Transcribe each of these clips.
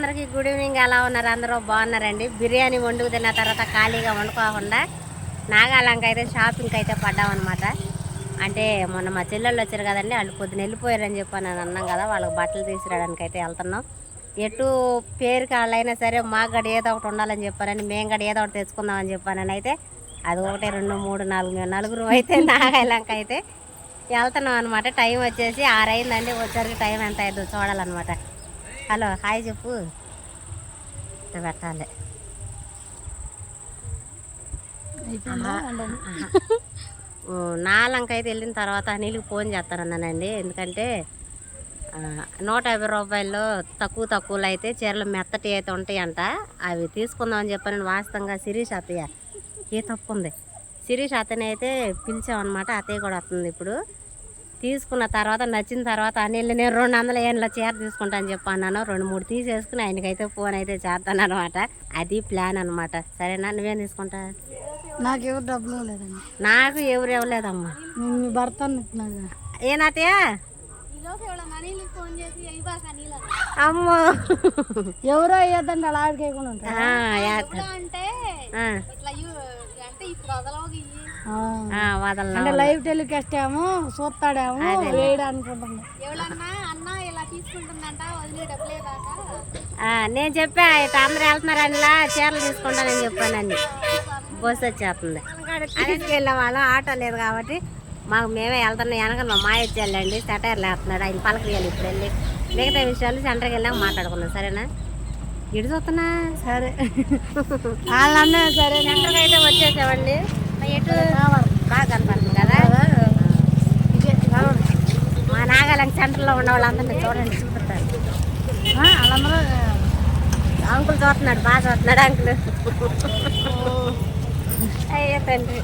అందరికీ good evening. ఎలా ఉన్నారు? అందరూ బాగున్నారండి. బిర్యానీ వండుకు తిన్న తర్వాత ఖాళీగా వండుకోకుండా నాగాలంక అయితే షాపింగ్కి అయితే పడ్డామన్నమాట. అంటే మొన్న మా చెల్లెళ్ళు వచ్చారు కదండి, వాళ్ళు పొద్దున వెళ్ళిపోయారని చెప్పి నేను అన్నాం కదా, వాళ్ళకి బట్టలు తీసుకురావడానికి అయితే వెళ్తున్నాం. ఎటు పేరుకి వాళ్ళైనా సరే మాకు గడ ఏదో ఒకటి ఉండాలని చెప్పారని మేము గడ ఏదో ఒకటి తెచ్చుకుందామని చెప్పానని అయితే అది 1 2 3 4 మేము నలుగురు అయితే నాగాలంక అయితే వెళ్తున్నాం అనమాట. టైం వచ్చేసి 6 అయిందండి. వచ్చరికి టైం ఎంత అయిందో చూడాలన్నమాట. హలో హాయ్ చెప్పు పెట్టాలి. నాలంక అయితే వెళ్ళిన తర్వాత అనిల్కి ఫోన్ చేస్తానన్నానండి. ఎందుకంటే 150 రూపాయల్లో తక్కువలో అయితే చీరలు మెత్తటి అయితే ఉంటాయంట, అవి తీసుకుందామని చెప్పాను. వాస్తవంగా శిరీష్ అత్తయ్య ఏ తప్పు ఉంది, శిరీష్ అత్తని అయితే పిలిచామన్నమాట. అత్తయ్య కూడా వస్తుంది. ఇప్పుడు తీసుకున్న తర్వాత నచ్చిన తర్వాత అనిల్ నేను 200 ఏళ్ళ చీర తీసుకుంటా అని చెప్పి అన్నాను. 2-3 తీసేసుకుని ఆయనకైతే ఫోన్ అయితే చేస్తాను అనమాట. అది ప్లాన్ అనమాట. సరేనా? నువ్వేం తీసుకుంటా? నాకు ఎవరు డబ్బులు లేదండి. నాకు ఎవరు ఇవ్వలేదమ్మా. భర్త ఏనాతయ్య అమ్మో ఎవరో అయ్యద్దండి అలా ఆడికేయకుండా అంటే లైవ్ టెలికాస్ట్ ఏమో చూస్తాడేమో వేయడం అనుకుంటున్నా. నేను చెప్పా అందరూ వెళ్తున్నారు అనిలా చీరలు తీసుకుంటానని చెప్పానని. బస్సు వచ్చేస్తుంది. తీసుకెళ్ళే వాళ్ళం ఆటో లేదు కాబట్టి మాకు మేమే వెళ్తున్నాం. వెనక మా వచ్చి వెళ్ళండి సెటైర్లు వేస్తున్నాడు, ఆయన పలకరియాలి. ఇప్పుడు వెళ్ళి మిగతా విషయాలు సెంటర్కి వెళ్ళాక మాట్లాడుకున్నాం. సరేనా? ఇటు చూస్తున్నా. సరే వాళ్ళన్నా సరే. సెంటర్కి అయితే వచ్చేసామండి. ఎటు బాగా కనపడుతుంది కదా. మా నాగాలంక సెంటర్లో ఉన్న వాళ్ళందరినీ చూడండి, చూపుతారు. వాళ్ళందరూ అంకుల్ చూస్తున్నాడు, బాగా చూస్తున్నాడు అంకుల్. అయ్యో తండ్రి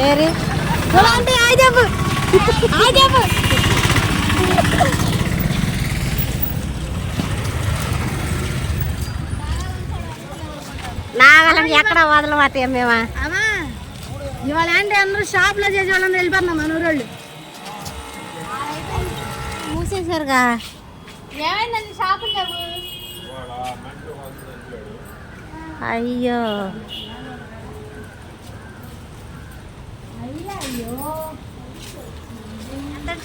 ఏరి నాగాలంక ఎక్కడ వదలమాట మేమా. ఇవాళ అంటే అందరూ షాప్లో చేసే వాళ్ళందరూ వెళ్ళిపోతున్నాం. మన ఊరోళ్ళు మూసేశారుగా. ఏమైందండి? షాపులు లేవు. అయ్యో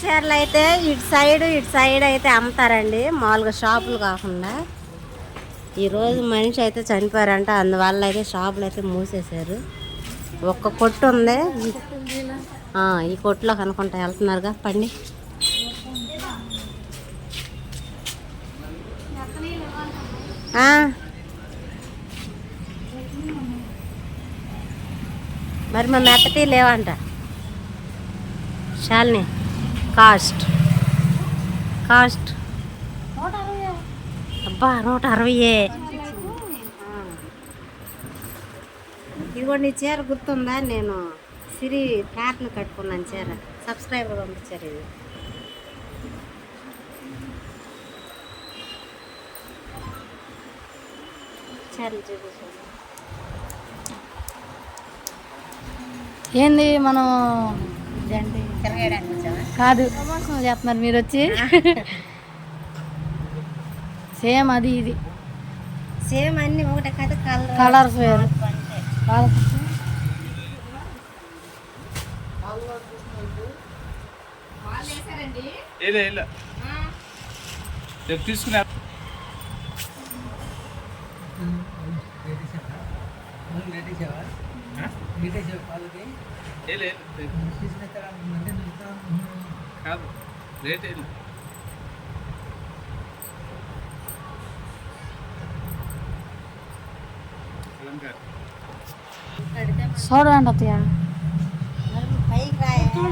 చీరలు అయితే ఇటు సైడ్ అయితే అమ్ముతారండి, మామూలుగా షాపులు కాకుండా. ఈరోజు మనిషి అయితే చనిపోయారంట, అందువల్ల అయితే షాపులు అయితే మూసేశారు. ఒక్క కొట్టు ఉంది, ఈ కొట్టులో కనుకుంటా వెళ్తున్నారుగా. పండి మరి మా మెత్తటి లేవంట. శాలిని కాస్ట్ అబ్బా 160. ఇదిగోండి చీర గుర్తుందా? నేను సిరి ప్యాట్ను కట్టుకున్నాను చీర, సబ్స్క్రైబర్ పంపించారు. ఇది చీరలు చూపించాను. ఏంది మనం తిరగడానికి వచ్చావా? కాదు, చేస్తున్నారు మీరు వచ్చి. సేమ్ అది ఇది సేమ్ అన్ని ఒకటే కదా, కలర్స్ వేరు. తీసుకున్నా కాదు రేట్ చూడండి అత్తయ్య.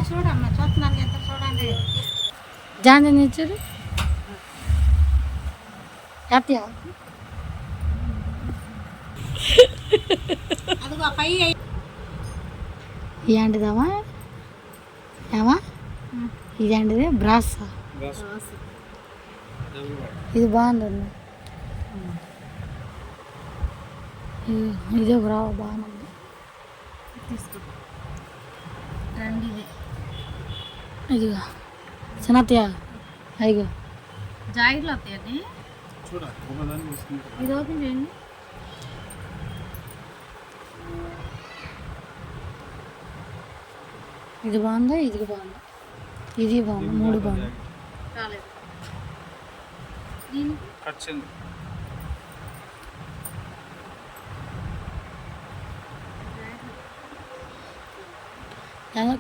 చూడమ్మా, చూస్తున్నాను ఎంత చూడండి. జాంజన్ ఇచ్చారు అత్తయ్య. ఇదేంటిదమ్మా? ఏమా ఇదేంటిది? బ్రాస్. ఇది బాగుందండి. ఇదే బాగుంది. ఇదిగో చిన్నత్తయ్య, అయ్యో జాకెట్లు వస్తాయండి. చూడ ఒకదాన్ని వస్తుంది. ఇది ఓపెన్ చేయండి. ఇది బాగుందా, ఇది బాగుందా? ఇది బాగుంది, 3 బాగుంది. చాలేదు దీనికి కచ్చింది.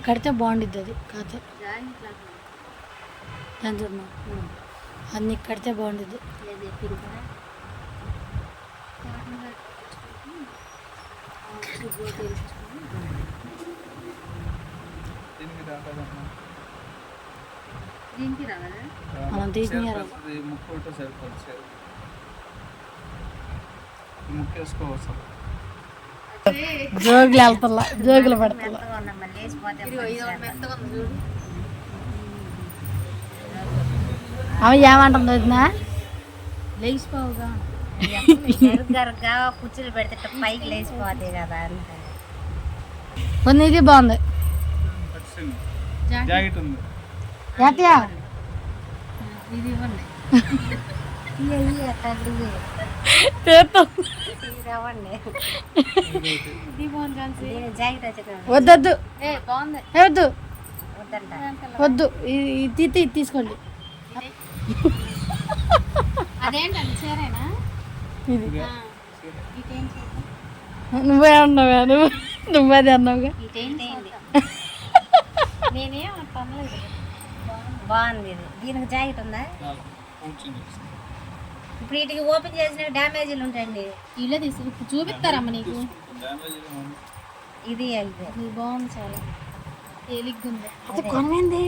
కడితే బాగుండిద్ది అది కాదు అన్ని కడితే బాగుండిద్ది. దీనికి రాకదమ్మా. దీనికి రాదా? మనం తీసుకుని ముక్కు ఒకటే సరిపోతుంది. ముక్కేసుకోవచ్చు. జోగులు వెళ్తా, జోగులు పడతా. అవి ఏమంటుంది వదినా? లేచిపోవుగా గరుగ్గా కుర్చీలు పెడితే పైకి లేచిపోతాయి కదా. కొన్ని ఇది బాగుంది. కచ్చింది. జాకెట్ ఉంది. ఏటయా ఇది ఇవ్వండి. వద్దొద్దు, వద్దు వద్దు, ఇది తీసుకోండి. అదేంటండి చీరేనా? ఇది నువ్వే అన్నావా? నువ్వే అన్నావుగా. బాగుంది. ఇది దీనికి జాకెట్ ఉందా? ఇప్పుడు వీటికి ఓపెన్ చేసిన డ్యామేజీలు ఉంటాయండి. ఇలా తీసుకు చూపిస్తారమ్మ నీకు. ఇది అయితే బాగుంది, చాలా తేలిగ్గుంది. కొనవేంది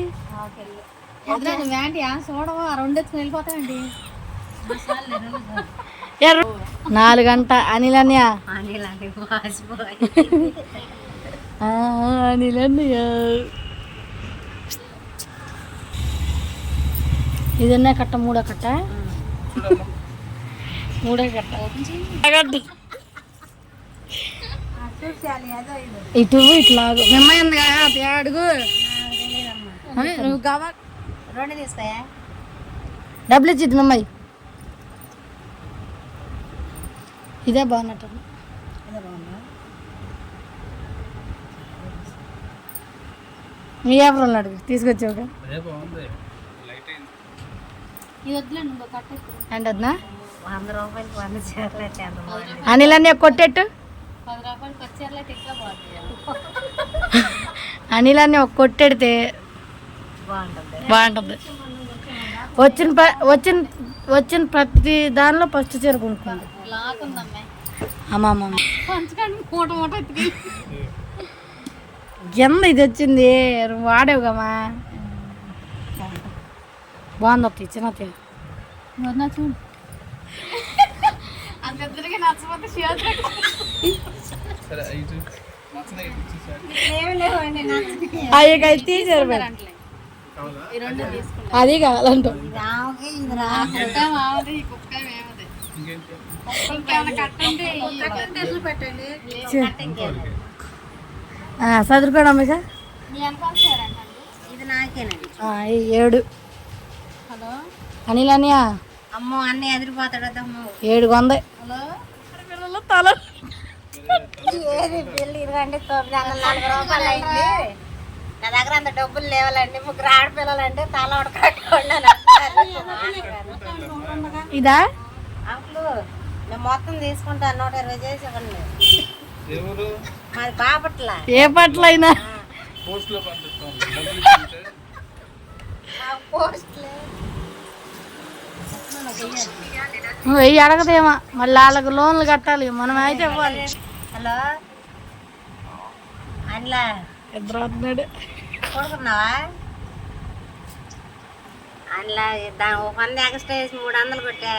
నువ్వేంటి చూడవా? 2 ఎత్తుకుని వెళ్ళిపోతావండి. 4 గంట అనిలన్యా అనిలన్యా ఇది ఎన్న కట్ట? 3 కట్ట, 3 కట్ట. ఇటు ఇట్లాగు మిమ్మంది కదా అడుగు. నువ్వు కావాలి 2 తీసుకోయా? డబ్బులు ఇచ్చిద్ది మమ్మాయి. ఇదే బాగున్నట్టు. మీ ఎవరు అడుగు తీసుకొచ్చావుగా. ఇది వద్దులేండి, ఇంకో కట్టేసి అండ్ వద్దా? 100 రూపాయలకి 100 చీరలు అయితే ఎంత బాగుంది. అనిలన్నీ కొట్టేట్టు. 10 రూపాయలకి చీరలు అయితే ఇంకా బాగుంది. అనిలన్నీ ఒక కొట్టెడితే బాగుంటుంది. వచ్చిన ప్రతి దానిలో ఫస్ట్ చీర కొనుక్కుంది. అమ్మమ్మ ఎంత ఇది వచ్చింది వాడేవు కమ్మా. బాగుంది అత్త, ఇచ్చిన చూడు. అంతద్దరికి నచ్చపోతే అవి తీసారు. అది కావాలంట. చదువుకోండి అమ్మ. ఇది నాకేనండి. 7 అనిలన్యా. అమ్మో అన్నీ ఎదిరిపోతాడు. 700. తల ఏది బిల్లు ఇదిగండి 940 రూపాయలు అయింది. నా దగ్గర అంత డబ్బులు లేవాలండి. 3 ఆడపిల్లలండి. తల ఒకటి కట్టుకోండి అని ఇదా? అంకులు నేను మొత్తం తీసుకుంటాను. 120 చేసి ఇవ్వండి. మాది బాపట్ల. ఏ పట్ల అయినా వెయ్యి అడగదేమో, మళ్ళీ వాళ్ళకి లోన్లు కట్టాలి, మనం అయితే ఇవ్వాలి. హలో అందులో ఇద్దరు వస్తున్నాడు. కొడుకున్నావా? అందులో దాని 100 ఎక్స్ట్రా వేసి 300 కొట్టా.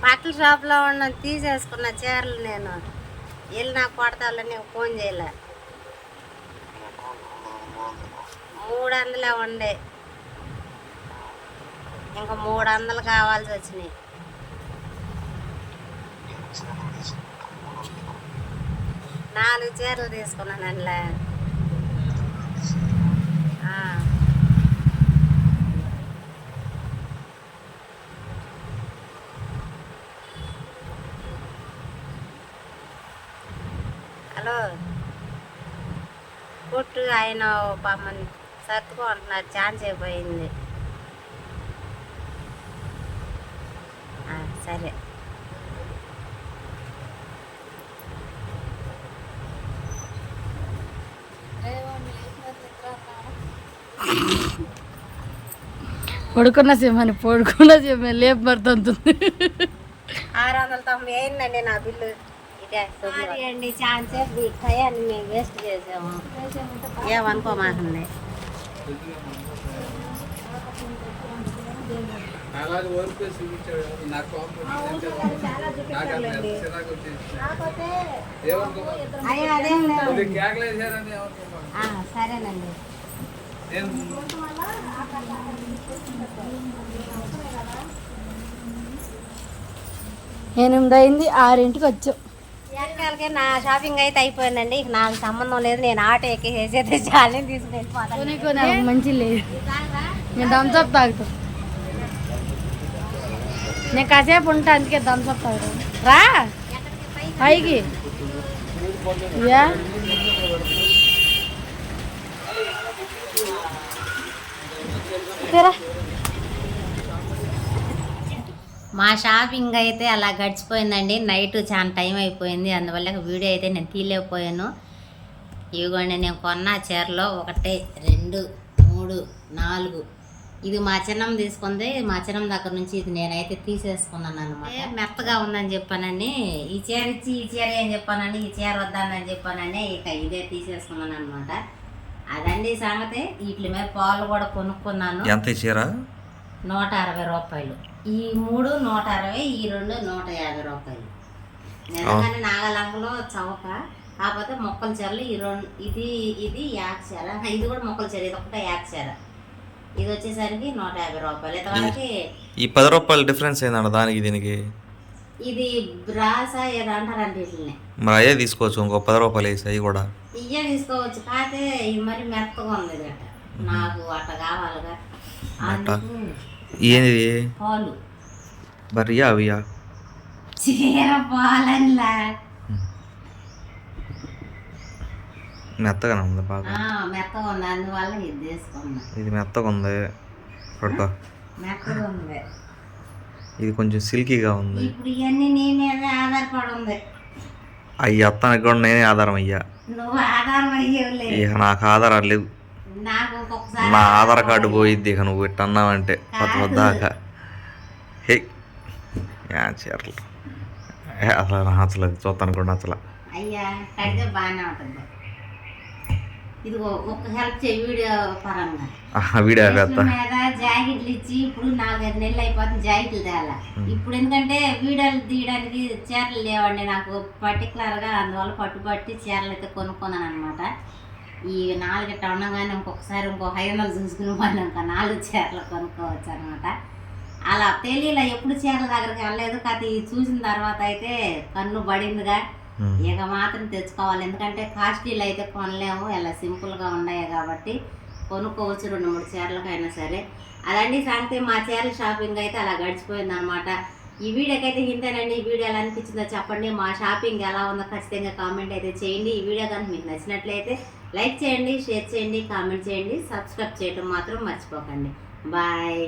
బట్టల షాప్లో ఉన్న తీసేసుకున్న చీరలు నేను వెళ్ళి నాకు కొడతాళ్ళని నీకు ఫోన్ చేయలే. 300 ఉండే, ఇంకా 300 కావాల్సి వచ్చినాయి. నాలుగు చీరలు తీసుకున్నాను అందులో. హలో కొట్టు ఆయన పాపం సర్దుకో అంటున్నారు, ఛాన్స్ అయిపోయింది. సరే పడుకున్న సింహాన్ని లేపు పడుతుంది. 690 అయిందండి నా బిల్లు. ఇదే సారీ అండి, ఛాన్స్ ఈ టయాన్ని మేము వేస్ట్ చేసాము, ఏమనుకోమాకండి. అలాగే వర్క్ చూపించాడు నాకు అయ్యో అదేం లేదు. కేకలేసారని సరేనండి. ఎనిమిది అయింది, 6ంటికి వచ్చాం. ఎక్కడికి నా షాపింగ్ అయితే అయిపోయిందండి. ఇక నాకు సంబంధం లేదు, నేను ఆటో ఎక్కేసేది చాలని తీసుకెళ్ళిపోతాను. మంచి లేదు, నేను థమ్స్అప్ తాగుతాను. నేను కాసేపు ఉంటా, అందుకే థమ్స్అప్ తాగుతాను. రా పైకి మా షాపింగ్ అయితే అలా గడిచిపోయిందండి. నైట్ చాలా టైం అయిపోయింది, అందువల్ల వీడియో అయితే నేను తీయలేకపోయాను. ఇవిగోండి నేను కొన్న చీరలో 1 2 3 4 ఇది మా చిన్నం తీసుకుంది. మా చిన్నం దగ్గర నుంచి ఇది నేనైతే తీసేసుకున్నాను అనమాట. మెత్తగా ఉందని చెప్పానని ఈ చీర ఇచ్చి, ఈ చీర ఏం చెప్పానని ఈ చీర వద్దానని చెప్పానని ఇక ఇదే తీసేసుకున్నాను అనమాట. అదండి సంగతి. వీటి మీద పాలు కూడా కొనుక్కున్నాను. ఎంత చీర? 160 రూపాయలు. ఈ 3 160, ఈ 2 150 రూపాయలు. నిజంగానే నాగలంగలో చౌక, కాకపోతే మొక్కల చీరలు ఈ 2 ఇది యాక్ చీర, ఇది కూడా మొక్కల చీర, ఇది ఒకటే యాక్ చీర. ఇది వచ్చేసరికి 150 రూపాయలు. ఇంతవరకు ఈ 10 రూపాయల డిఫరెన్స్ ఏంటంట దానికి దీనికి? ఇది బ్రాసా ఏదో అంటారండి వీటిని. మరి అయ్యే తీసుకోవచ్చు, ఇంకో 10 రూపాయలు వేసి అవి కూడా ఇయ్యే తీసుకోవచ్చు. కాకపోతే ఇది మరి మెత్తగా ఉంది గట్ట, నాకు అట్ట కావాలిగా. ఏంది పాలు బర్రియా అవియా? చీర పాలనిలా మెత్తగానే ఉంది బాగా. మెత్తగా ఉంది, అందువల్ల ఇది తీసుకున్నా. ఇది మెత్తగా ఉంది, పడుకో. మెత్తగా ఉంది. ఇది కొంచెం సిల్కీగా ఉంది. ఇప్పుడు ఇవన్నీ నీ మీద ఆధారపడి ఉంది. అయ్యి అత్తానికి కూడా నేనే ఆధారం అయ్యా. నువ్వు ఆధారం అయ్యేవులే, ఇక నాకు ఆధారాలు లేవు. నాకు ఇంకొకసారి నా ఆధార్ కార్డు పోయిద్ది ఇక నువ్వు ఇట్ట అన్నావంటే పొద్దాకా. హే చీరలు అసలు నచ్చలేదు, చూస్తాను కూడా నచ్చలే. అయ్యా కడితే బాగానే ఉంటుంది. ఇదిగో ఒక హెల్ప్ చేయి వీడియో పరంగా. వీడియో మీద జాకెట్లు ఇచ్చి ఇప్పుడు 4-5 నెలలు అయిపోతుంది జాకెట్లు తేలా. ఇప్పుడు ఎందుకంటే వీడియోలు తీయడానికి చీరలు లేవండి నాకు పర్టికులర్గా, అందువల్ల పట్టుబట్టి చీరలు అయితే కొనుక్కున్నాను అనమాట. ఈ 4 ఇట్లా ఉండగానే ఇంకొకసారి ఇంకో 500 చూసుకుని వాళ్ళు ఇంకా 4 చీరలు కొనుక్కోవచ్చు అనమాట. అలా తెలియలే, ఎప్పుడు చీరల దగ్గరికి వెళ్ళలేదు. కాదు చూసిన తర్వాత అయితే కన్ను పడిందిగా, ఇక మాత్రం తెచ్చుకోవాలి. ఎందుకంటే కాస్ట్లీలు అయితే కొనలేము, ఇలా సింపుల్గా ఉన్నాయి కాబట్టి కొనుక్కోవచ్చు 2-3 చీరలకైనా సరే. అదండి సంగతి. మా చీరల షాపింగ్ అయితే అలా గడిచిపోయింది అనమాట. ఈ వీడియోకి అయితే ఇంతేనండి. ఈ వీడియో ఎలా అనిపించిందో చెప్పండి. మా షాపింగ్ ఎలా ఉందో ఖచ్చితంగా కామెంట్ అయితే చేయండి. ఈ వీడియో కనుక మీకు నచ్చినట్లయితే లైక్ చేయండి, షేర్ చేయండి, కామెంట్ చేయండి, సబ్స్క్రైబ్ చేయడం మాత్రం మర్చిపోకండి. బాయ్.